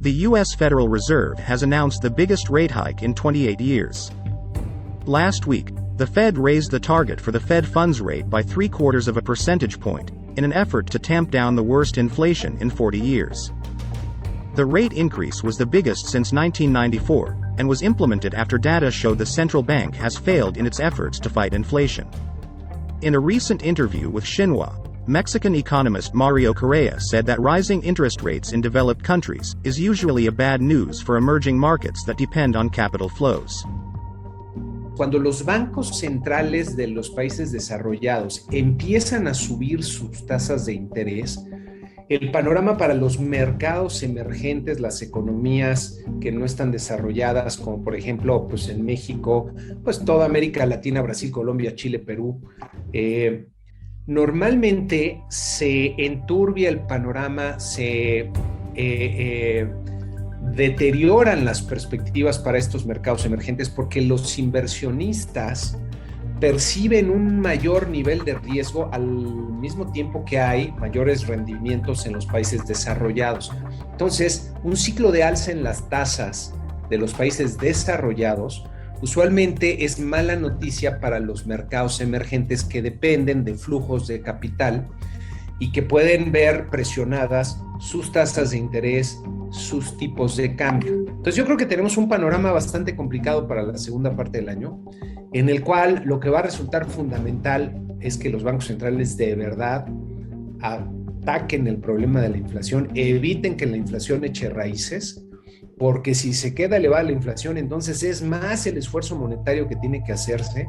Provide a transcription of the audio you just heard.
The U.S. Federal Reserve has announced the biggest rate hike in 28 years. Last week, the Fed raised the target for the Fed funds rate by 0.75 of a percentage point, in an effort to tamp down the worst inflation in 40 years. The rate increase was the biggest since 1994, and was implemented after data showed the central bank has failed in its efforts to fight inflation. In a recent interview with Xinhua, Mexican economist Mario Correa said that rising interest rates in developed countries is usually a bad news for emerging markets that depend on capital flows. Cuando los bancos centrales de los países desarrollados empiezan a subir sus tasas de interés, el panorama para los mercados emergentes, las economías que no están desarrolladas, como por ejemplo pues en México, pues toda América Latina, Brasil, Colombia, Chile, Perú, normalmente se enturbia el panorama, se deterioran las perspectivas para estos mercados emergentes porque los inversionistas perciben un mayor nivel de riesgo al mismo tiempo que hay mayores rendimientos en los países desarrollados. Entonces, un ciclo de alza en las tasas de los países desarrollados usualmente es mala noticia para los mercados emergentes que dependen de flujos de capital y que pueden ver presionadas sus tasas de interés, sus tipos de cambio. Entonces yo creo que tenemos un panorama bastante complicado para la segunda parte del año, en el cual lo que va a resultar fundamental es que los bancos centrales de verdad ataquen el problema de la inflación, eviten que la inflación eche raíces, porque si se queda elevada la inflación, entonces es más el esfuerzo monetario que tiene que hacerse